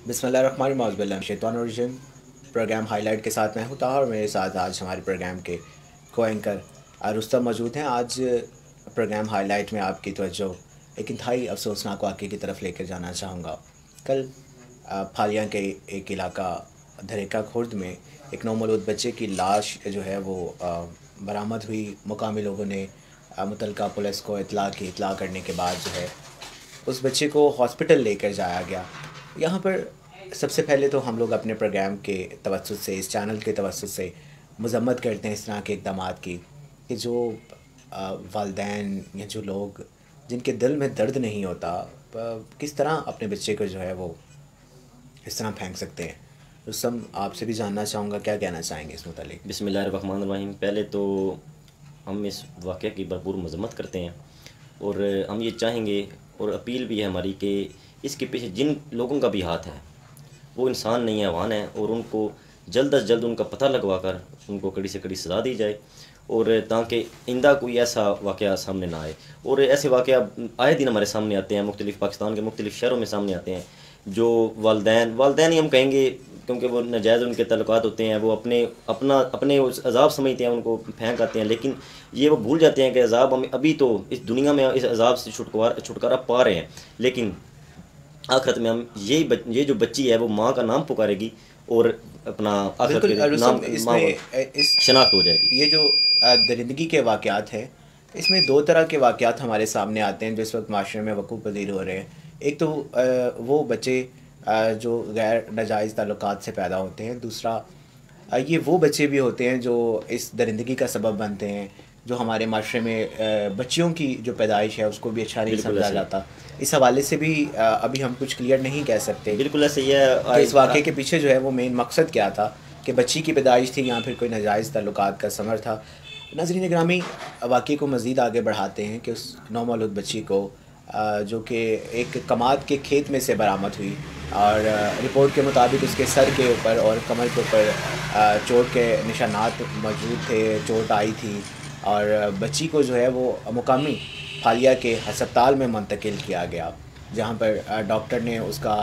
बिस्मिल्लाहिर्रहमानिर्रहीम। Programme highlight के साथ मैं हूं ताहा और मेरे साथ आज हमारे प्रोग्राम के को एंकर रुस्तम मौजूद हैं। आज प्रोग्राम हाईलाइट में आपकी तवज्जो एक इंतहाई अफसोसनाक वाक़े की तरफ लेकर जाना चाहूँगा। कल फालिया के एक इलाका धरेका खुर्द में एक नौमौलूद बच्चे की लाश जो है वो बरामद हुई। मुकामी लोगों ने मुतल्लिका पुलिस को इत्तला करने के बाद जो है उस बच्चे को हॉस्पिटल लेकर जाया गया। यहाँ पर सबसे पहले तो हम लोग अपने प्रोग्राम के तवज्जुद से, इस चैनल के तवज्जुद से मज़म्मत करते हैं इस तरह के इक़दामात की कि जो वालिदैन या जो लोग जिनके दिल में दर्द नहीं होता किस तरह अपने बच्चे को जो है वो इस तरह फेंक सकते हैं। रुस्तम, आपसे भी जानना चाहूँगा, क्या कहना चाहेंगे इस मुतालिक? बिस्मिल्लाहिर्रहमानिर्रहीम। पहले तो हम इस वाक़े की भरपूर मज़म्मत करते हैं और हम ये चाहेंगे और अपील भी है हमारी कि इसके पीछे जिन लोगों का भी हाथ है वो इंसान नहीं है, अवान है, और उनको जल्द अज जल्द उनका पता लगवा कर उनको कड़ी से कड़ी सज़ा दी जाए और ताकि आइंदा कोई ऐसा वाक़या सामने ना आए। और ऐसे वाक़या आए दिन हमारे सामने आते हैं, मुख्तलिफ़ पाकिस्तान के मुख्तलिफ़ शहरों में सामने आते हैं, जो वालिदैन ही हम कहेंगे क्योंकि वो नाजायज़ उनके तल्लुकात होते हैं, वो अपने उस अज़ाब समझते हैं, उनको फेंक आते हैं, लेकिन ये वो भूल जाते हैं कि अज़ाब हमें अभी तो इस दुनिया में इस अज़ाब से छुटकारा पा रहे हैं, लेकिन आखिरत में हम ये जो बच्ची है वो माँ का नाम पुकारेगी और अपना आखिरत के नाम इस शनाख्त हो जाएगी। ये जो दरिंदगी के वाक़यात हैं, इसमें दो तरह के वाक़यात हमारे सामने आते हैं जो इस वक्त माशरे में वक़ूफ़ पज़ीर हो रहे हैं। एक तो वो बच्चे जो गैर नाजायज़ ताल्लुकात से पैदा होते हैं, दूसरा ये वो बच्चे भी होते हैं जो इस दरिंदगी का सबब बनते हैं, जो हमारे माशरे में बच्चियों की जो पैदाइश है उसको भी अच्छा नहीं समझा जाता। इस हवाले से भी अभी हम कुछ क्लियर नहीं कह सकते। बिल्कुल ऐसे ही है कि इस वाक़े के पीछे जो है वो मेन मकसद क्या था, कि बच्ची की पैदाइश थी या फिर कोई नाजायज़ ताल्लुकात का समर था। नाज़रीन गिरामी, वाक़े को मज़ीद आगे बढ़ाते हैं कि उस नौमौलूद बच्ची को जो कि एक कमाद के खेत में से बरामद हुई और रिपोर्ट के मुताबिक उसके सर के ऊपर और कमर के ऊपर चोट के निशानात मौजूद थे, चोट आई थी और बच्ची को जो है वो मुकामी फालिया के हस्पताल में मुंतकिल किया गया, जहाँ पर डॉक्टर ने उसका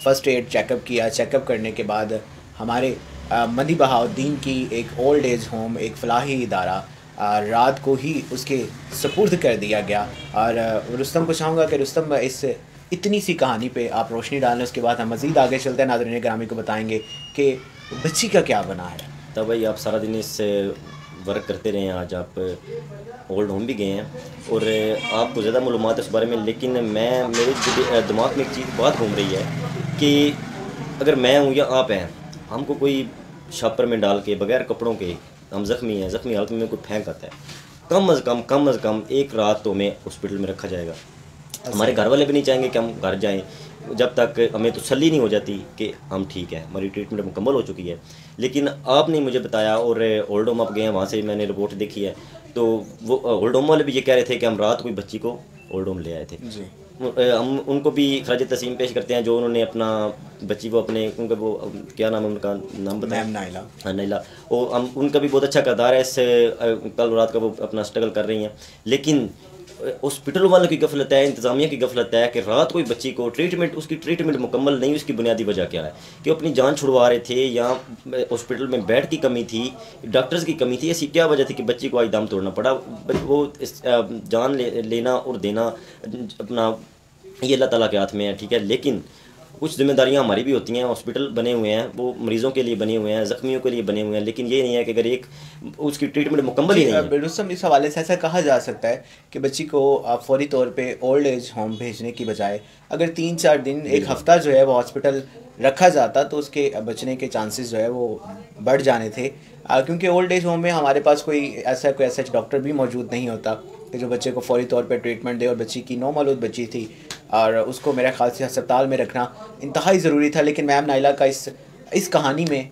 फ़र्स्ट एड चेकअप किया। चेकअप करने के बाद हमारे मंदी बहाउद्दीन की एक ओल्ड एज होम, एक फलाही इदारा रात को ही उसके सुपुर्द कर दिया गया। और रुस्तम को चाहूँगा कि रुस्तम इस इतनी सी कहानी पे आप रोशनी डालें, उसके बाद हम मज़ीद आगे चलते हैं, नाज़रीन ग्रामी को बताएंगे कि बच्ची का क्या बना है। तब भाई आप सारा दिन इससे वर्क करते रहे हैं, आज आप ओल्ड होम भी गए हैं और आपको ज़्यादा मालूमात है उस बारे में, लेकिन मेरे दिमाग में एक चीज़ बात घूम रही है कि अगर मैं हूँ या आप हैं, हमको कोई छापर में डाल के बगैर कपड़ों के हम ज़ख्मी हैं, ज़ख्मी हालत में कोई फेंक आता है, कम अज़ कम एक रात तो हमें हॉस्पिटल में रखा जाएगा। हमारे घर वाले भी नहीं चाहेंगे कि हम घर जाएं जब तक हमें तसल्ली नहीं हो जाती कि हम ठीक है, हमारी ट्रीटमेंट मुकम्मल हो चुकी है। लेकिन आपने मुझे बताया और ओल्ड होम आप गए हैं, वहाँ से मैंने रिपोर्ट देखी है, तो वो ओल्ड होम वाले भी ये कह रहे थे कि हम रात कोई बच्ची को ओल्ड होम ले आए थे जी। हम उनको भी खराज तस्लीम पेश करते हैं जो उन्होंने अपना बच्ची को अपने, उनका वो क्या नाम है, उनका नाम बताया, नाइला। हाँ नाइला। वो हम उनका भी बहुत अच्छा किरदार है, इससे कल रात का वो अपना स्ट्रगल कर रही हैं, लेकिन हॉस्पिटल वालों की गफलत है, इंतज़ामिया की गफलत है कि रात कोई बच्ची को उसकी ट्रीटमेंट मुकम्मल नहीं। उसकी बुनियादी वजह क्या है कि अपनी जान छुड़वा रहे थे या हॉस्पिटल में बेड की कमी थी, डॉक्टर्स की कमी थी, ऐसी क्या वजह थी कि बच्ची को आज दम तोड़ना पड़ा। वो जान लेना और देना अपना ये अल्लाह ताला के हाथ में है, ठीक है, लेकिन कुछ जिम्मेदारियां हमारी भी होती हैं। हॉस्पिटल बने हुए हैं, वो मरीज़ों के लिए बने हुए हैं, ज़ख्मियों के लिए बने हुए हैं, लेकिन ये नहीं है कि अगर एक उसकी ट्रीटमेंट मुकम्मल ही नहीं है। रुस्तम, इस हवाले से ऐसा कहा जा सकता है कि बच्ची को आप फौरी तौर पे ओल्ड एज होम भेजने की बजाय अगर 3-4 दिन, एक हफ़्ता जो है वो हॉस्पिटल रखा जाता तो उसके बचने के चांसेस जो है वो बढ़ जाने थे, क्योंकि ओल्ड एज होम में हमारे पास कोई ऐसा डॉक्टर भी मौजूद नहीं होता कि जो बच्चे को फौरी तौर पे ट्रीटमेंट दे। और बच्ची की नौमौलूद बच्ची थी और उसको मेरे ख्याल से अस्पताल में रखना इंतहाई ज़रूरी था। लेकिन मैम नाइला का इस कहानी में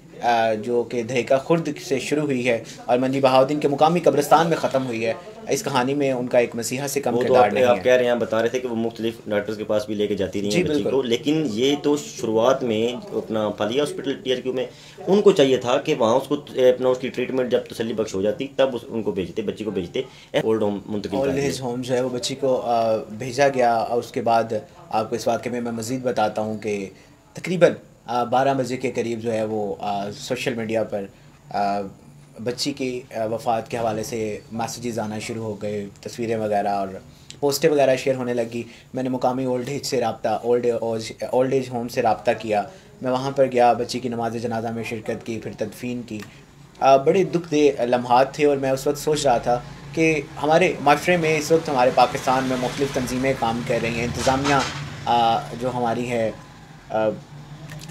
जो कि धरेका खुर्द से शुरू हुई है और मंदी बहाउद्दीन के मुकामी कब्रिस्तान में ख़त्म हुई है, इस कहानी में उनका एक मसीहा से कम किरदार नहीं है। आप कह रहे हैं, बता रहे थे कि वो मुख्तलिफ डॉक्टर्स के पास भी लेके जाती रही है बच्ची को, लेकिन ये तो शुरुआत में अपना फालिया हॉस्पिटल TRQ में उनको चाहिए था कि वहाँ उसको अपना उसकी ट्रीटमेंट जब तसल्ली बख्श हो जाती तब उनको भेजते, बच्ची को भेजते ओल्ड होम मुंतकिल। ओल्ड एज होम जो है वो बच्ची को भेजा गया। और उसके बाद आपको इस वाक़े में मैं मज़ीद बताता हूँ कि तकरीबन 12 बजे के करीब जो है वो सोशल मीडिया पर बच्ची की वफ़ात के हवाले से मैसेजेस आना शुरू हो गए, तस्वीरें वगैरह और पोस्टें वगैरह शेयर होने लगी। मैंने मुकामी ओल्ड एज होम से रब्ता किया। मैं वहाँ पर गया, बच्ची की नमाज जनाजा में शिरकत की, फिर तदफीन की। बड़े दुख दे लम्हात थे और मैं उस वक्त सोच रहा था कि हमारे माशरे में इस वक्त हमारे पाकिस्तान में मुख्तलिफ़ तंजीमें काम कर रही हैं। इंतज़ामिया जो हमारी है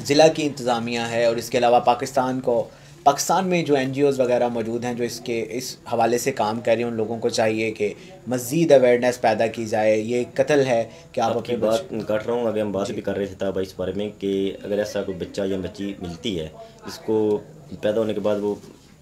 ज़िला की इंतज़ामिया है, और इसके अलावा पाकिस्तान में जो NGOs वगैरह मौजूद हैं जो इस हवाले से काम कर रहे हैं, उन लोगों को चाहिए कि मज़ीद अवेयरनेस पैदा की जाए। ये कत्ल है कि आप अपनी बात काट रहा हूँ। अभी हम बात भी कर रहे थे तब इस बारे में कि अगर ऐसा कोई बच्चा या बच्ची मिलती है जिसको पैदा होने के बाद वो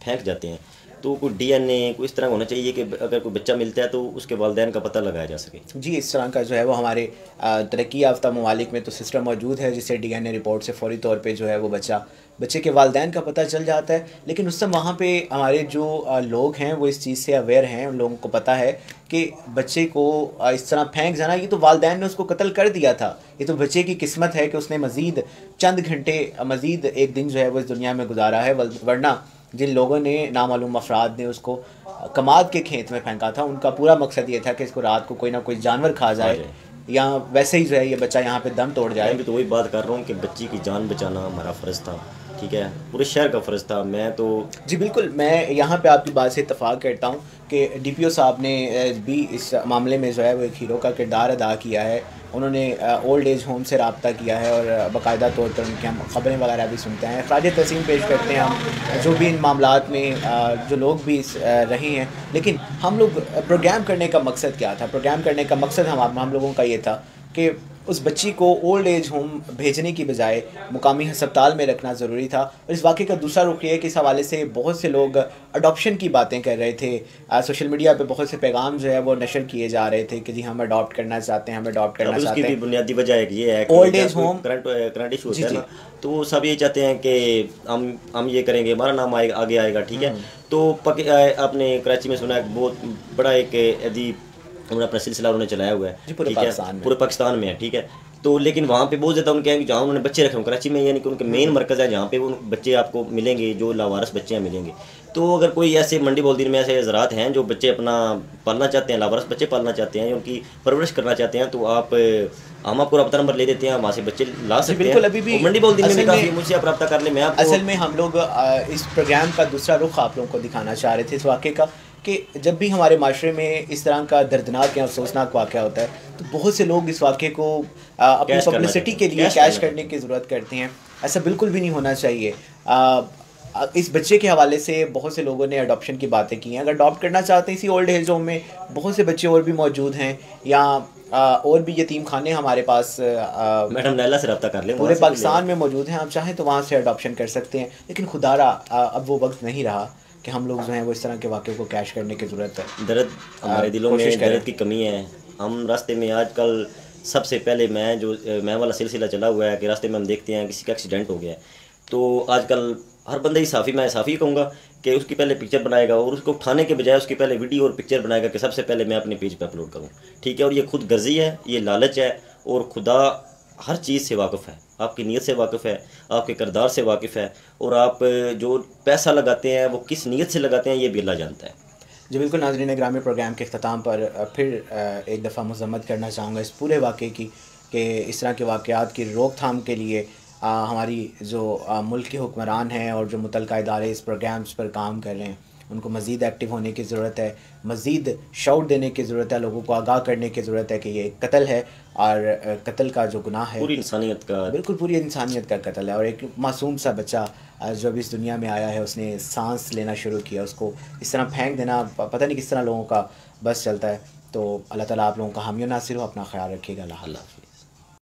फेंक जाते हैं, तो कोई DNA कोई इस तरह होना चाहिए कि अगर कोई बच्चा मिलता है तो उसके वालिदैन का पता लगाया जा सके। जी, इस तरह का जो है वो हमारे तरक्की याफ्ता ममालिक में तो सिस्टम मौजूद है, जिससे DNA रिपोर्ट से फ़ौरी तौर पे जो है वो बच्चे के वालिदैन का पता चल जाता है। लेकिन उस समय वहाँ पे हमारे जो लोग हैं वो इस चीज़ से अवेयर हैं, उन लोगों को पता है कि बच्चे को इस तरह फेंक जाना, ये तो वालिदैन ने उसको कत्ल कर दिया था। ये तो बच्चे की किस्मत है कि उसने मज़ीद चंद घंटे, मज़ीद एक दिन जो है वो इस दुनिया में गुजारा है, वरना जिन लोगों ने नामालूम अफराद ने उसको कमाद के खेत में फेंका था, उनका पूरा मकसद ये था कि इसको रात को कोई ना कोई जानवर खा जाए या वैसे ही जो है ये बच्चा यहाँ पे दम तोड़ जाए। मैं भी तो वही बात कर रहा हूँ कि बच्ची की जान बचाना हमारा फ़र्ज़ था, ठीक है, पूरे शहर का फ़र्ज़ था। मैं तो जी बिल्कुल, मैं यहाँ पे आपकी बात से इत्तफ़ाक़ करता हूँ कि DPO साहब ने भी इस मामले में जो है वो एक हीरो का किरदार अदा किया है। उन्होंने ओल्ड एज होम से रब्ता किया है और बाकायदा तौर पर उनकी हम ख़बरें वगैरह भी सुनते हैं, ख़राज तहसीन पेश करते हैं हम जो भी इन मामलात में जो लोग भी रहे हैं। लेकिन हम लोग प्रोग्राम करने का मकसद क्या था? प्रोग्राम करने का मकसद हम लोगों का ये था कि उस बच्ची को ओल्ड एज होम भेजने की बजाय मुकामी हस्पताल में रखना ज़रूरी था। और इस वाक़े का दूसरा रुख ये है कि इस हवाले से बहुत से लोग अडॉप्शन की बातें कर रहे थे। सोशल मीडिया पे बहुत से पैगाम जो है वो नशर किए जा रहे थे कि जी हम अडॉप्ट करना चाहते हैं, हम अडॉप्ट करना चाहते हैं। बुनियादी वजह ये है old age home current issue होता है ना, तो सब ये चाहते हैं कि हम ये करेंगे, हमारा नाम आगे आएगा, ठीक है। तो आपने कराची में सुना है बहुत बड़ा एक उन्होंने अपना सिलसिला उन्होंने चलाया हुआ है, ठीक है, पूरे पाकिस्तान में है, ठीक है। तो लेकिन वहाँ पे बहुत ज़्यादा उनके हैं जहाँ उन्होंने बच्चे रखे हैं कराची में, यानी कि उनके मेन मरकज़ है जहाँ पे वो बच्चे आपको मिलेंगे, जो लावारस बच्चे मिलेंगे। तो अगर कोई ऐसे मंडी बौलदीन में ऐसे हज़रात हैं जो बच्चे अपना पालना चाहते हैं, लावारस बच्चे पालना चाहते हैं, उनकी परवरिश करना चाहते हैं, तो हम आपको रब्ता नंबर ले देते हैं, वहाँ से बच्चे ला सकते हैं। बिल्कुल, अभी भी मंडी बौलदीन में भी काफ़ी, मुझसे आप रब्ता कर लें। मैं आपको असल में हम लोग इस प्रोग्राम का दूसरा रुख आप लोगों को दिखाना चाह रहे थे इस वाक़े का कि जब भी हमारे माशरे में इस तरह का दर्दनाक या अफसोसनाक वाक़या होता है तो बहुत से लोग इस वाक़े को अपनी पब्लिसिटी के लिए कैश करने की ज़रूरत करते हैं। ऐसा बिल्कुल भी नहीं होना चाहिए। इस बच्चे के हवाले से बहुत से लोगों ने अडॉप्शन की बातें की हैं। अगर अडॉप्ट करना चाहते हैं, इसी ओल्ड एज होम में बहुत से बच्चे और भी मौजूद हैं, या और भी यतीम खाने हमारे पास मैडम नैला से रब्ता कर लें, पूरे पाकिस्तान में मौजूद हैं। आप चाहें तो वहाँ से अडॉप्शन कर सकते हैं। लेकिन खुदारा अब वो वक्त नहीं रहा कि हम लोग जो हैं वो इस तरह के वाक़े को कैश करने की ज़रूरत है। दर्द हमारे दिलों में दर्द की कमी है। हम रास्ते में आजकल सबसे पहले मैं वाला सिलसिला चला हुआ है कि रास्ते में हम देखते हैं किसी का एक्सीडेंट हो गया है, तो आजकल हर बंदा मैं साफ़ी कहूँगा कि उसकी पहले पिक्चर बनाएगा और उसको उठाने के बजाय उसकी पहले वीडियो और पिक्चर बनाएगा कि सबसे पहले मैं अपने पेज पे अपलोड करूँ, ठीक है। और ये खुद गर्जी है, ये लालच है, और खुदा हर चीज़ से वाकिफ़ है, आपकी नीयत से वाकिफ़ है, आपके किरदार से वाकिफ़ है, और आप जो पैसा लगाते हैं वो किस नीयत से लगाते हैं ये भी अल्लाह जानता है। जी बिल्कुल नाज़रीन ग्रामी, प्रोग्राम के अख्ताम पर फिर एक दफ़ा मज़म्मत करना चाहूँगा इस पूरे वाक़े की कि इस तरह के वाक़यात की रोकथाम के लिए हमारी जो मुल्क के हुक्मरान हैं और जो मुतल्लिक़ा इदारे इस प्रोग्राम्स पर काम कर रहे हैं उनको मज़ीद एक्टिव होने की ज़रूरत है, मज़ीद शाउट देने की ज़रूरत है, लोगों को आगाह करने की ज़रूरत है कि ये कत्ल है और कत्ल का जो गुनाह है पूरी इंसानियत का, बिल्कुल पूरी इंसानियत का कत्ल है। और एक मासूम सा बच्चा जब इस दुनिया में आया है, उसने सांस लेना शुरू किया, उसको इस तरह फेंक देना, पता नहीं किस तरह लोगों का बस चलता है। तो अल्लाह ताला आप लोगों का हामी नासिर हो। अपना ख्याल रखिएगा। अल्लाह।